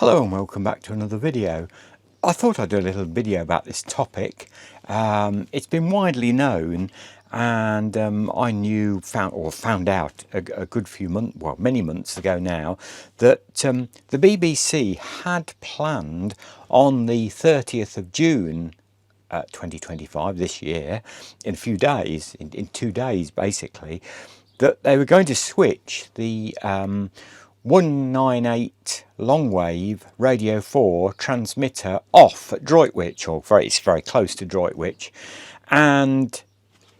Hello and welcome back to another video. I thought I'd do a little video about this topic. It's been widely known, and I found out a good few months, well, many months ago now, that the BBC had planned on the 30th of June 2025 this year, in a few days, in 2 days basically, that they were going to switch the 198 Longwave Radio 4 transmitter off at Droitwich, it's very close to Droitwich, and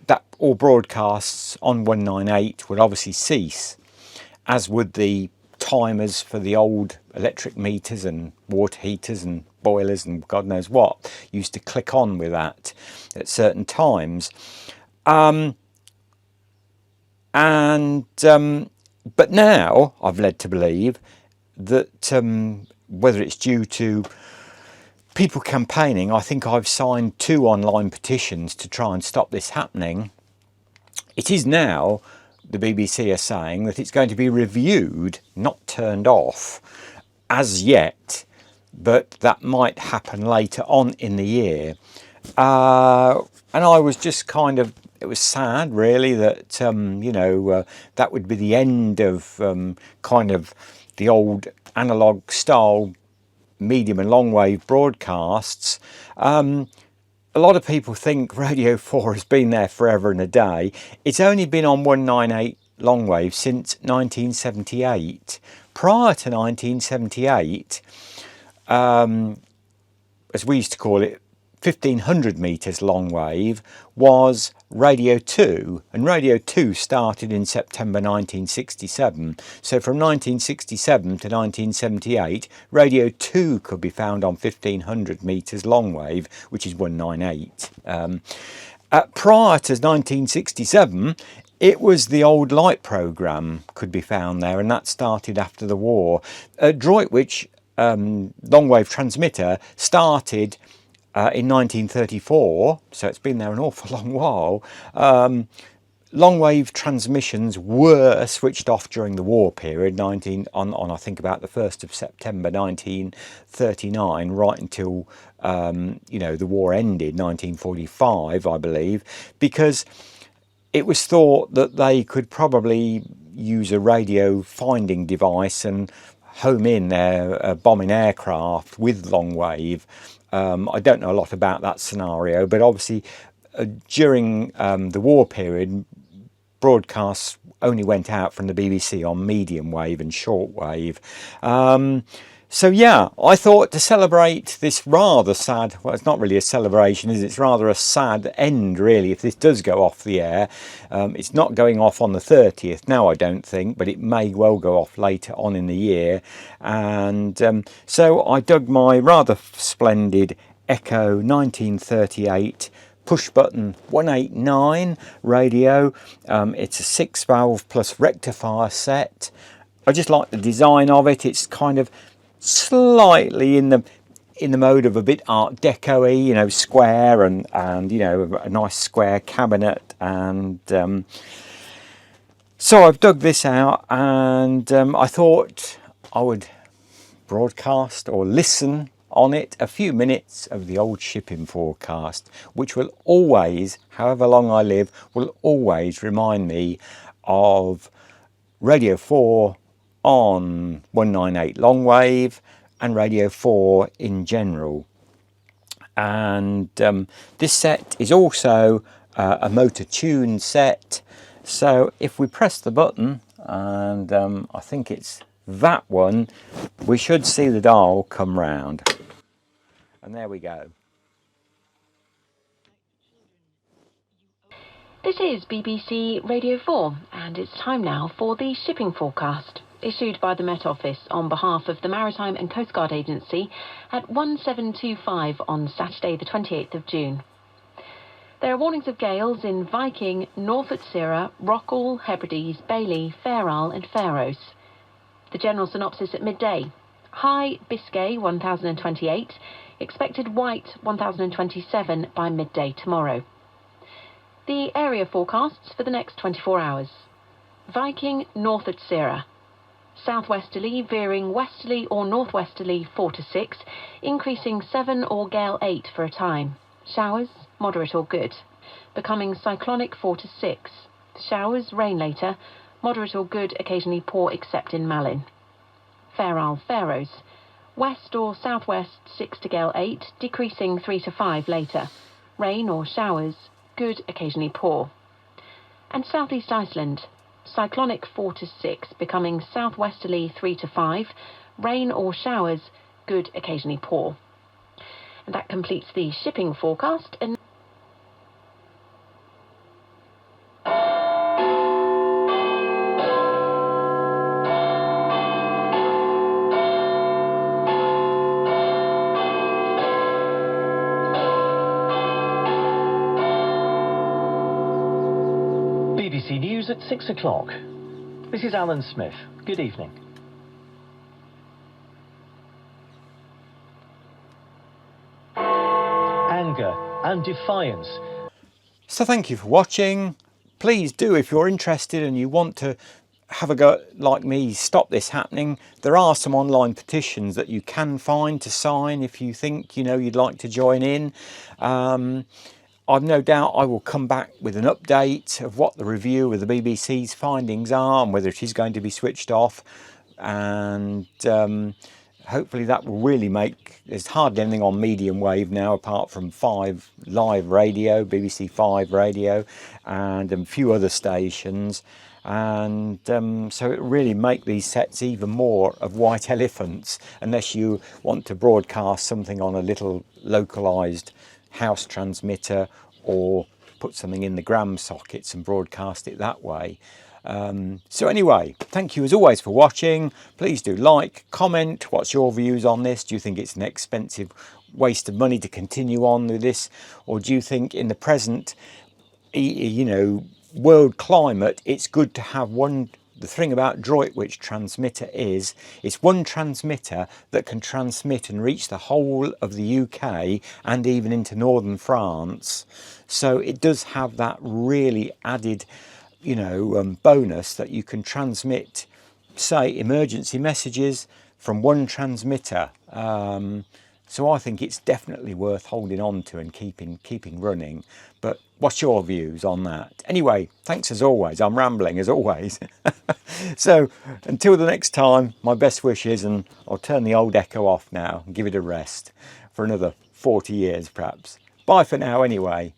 that all broadcasts on 198 would obviously cease, as would the timers for the old electric meters and water heaters and boilers and God knows what used to click on with that at certain times. But now I've led to believe that whether it's due to people campaigning, I think I've signed 2 online petitions to try and stop this happening. It is now, the BBC are saying, that it's going to be reviewed, not turned off as yet, but that might happen later on in the year. And I was just it was sad really that that would be the end of the old analog style medium and long wave broadcasts. A lot of people think Radio 4 has been there forever and a day. It's only been on 198 long wave since 1978. Prior to 1978, as we used to call it, 1500 metres long wave was Radio 2, and Radio 2 started in September 1967. So from 1967 to 1978, Radio 2 could be found on 1500 metres long wave, which is 198. Prior to 1967, it was the old light programme could be found there, and that started after the war. Droitwich long wave transmitter started in 1934, so it's been there an awful long while. Long wave transmissions were switched off during the war period, I think about the 1st of September 1939, right until the war ended, 1945, I believe, because it was thought that they could probably use a radio finding device and home in their bombing aircraft with long wave. I don't know a lot about that scenario, but obviously during the war period, broadcasts only went out from the BBC on medium wave and short wave. So yeah, I thought to celebrate this rather sad, well, it's not really a celebration, is it? It's rather a sad end, really, if this does go off the air. It's not going off on the 30th now, I don't think, but it may well go off later on in the year. And so I dug my rather splendid Echo 1938 push button 189 radio. It's a 6-valve plus rectifier set. I just like the design of it. It's kind of slightly in the mode of a bit Art Deco-y, square and a nice square cabinet. And so I've dug this out, and I thought I would broadcast or listen on it a few minutes of the old shipping forecast, which will always, however long I live, will always remind me of Radio 4 on 198 long wave and Radio 4 in general. And this set is also a motor tune set. So if we press the button, and I think it's that one, we should see the dial come round. And there we go. This is BBC Radio 4, and it's time now for the shipping forecast, issued by the Met Office on behalf of the Maritime and Coast Guard Agency at 1725 on Saturday the 28th of June. There are warnings of gales in Viking, Norfolk Sierra, Rockall, Hebrides, Bailey, Fair Isle and Faroes. The general synopsis at midday. High Biscay 1028, expected White 1027 by midday tomorrow. The area forecasts for the next 24 hours. Viking, Norfolk Sierra. Southwesterly veering westerly or northwesterly 4 to 6, increasing 7 or gale 8 for a time. Showers, moderate or good. Becoming cyclonic 4 to 6. Showers, rain later, moderate or good, occasionally poor except in Malin. Fair Isle Faroes. West or southwest 6 to gale 8, decreasing 3 to 5 later. Rain or showers, good, occasionally poor. And Southeast Iceland. Cyclonic 4 to 6, becoming southwesterly 3 to 5. Rain or showers, good, occasionally poor. And that completes the shipping forecast. And BBC News at 6 o'clock. This is Alan Smith. Good evening. Anger and defiance. So thank you for watching. Please do, if you're interested and you want to have a go like me, stop this happening, there are some online petitions that you can find to sign if you think, you'd like to join in. I've no doubt I will come back with an update of what the review of the BBC's findings are and whether it is going to be switched off, and hopefully that will really make, there's hardly anything on medium wave now apart from 5 Live radio, BBC 5 radio, and a few other stations, and so it really make these sets even more of white elephants, unless you want to broadcast something on a little localized house transmitter or put something in the gram sockets and broadcast it that way. So anyway, thank you as always for watching. Please do like, comment, what's your views on this? Do you think it's an expensive waste of money to continue on with this, or do you think in the present world climate it's good to have one? The thing about Droitwich transmitter is it's one transmitter that can transmit and reach the whole of the UK and even into northern France. So it does have that really added, bonus that you can transmit, say, emergency messages from one transmitter. So I think it's definitely worth holding on to and keeping running. But what's your views on that? Anyway, thanks as always. I'm rambling as always. So until the next time, my best wishes, and I'll turn the old Echo off now and give it a rest for another 40 years perhaps. Bye for now anyway.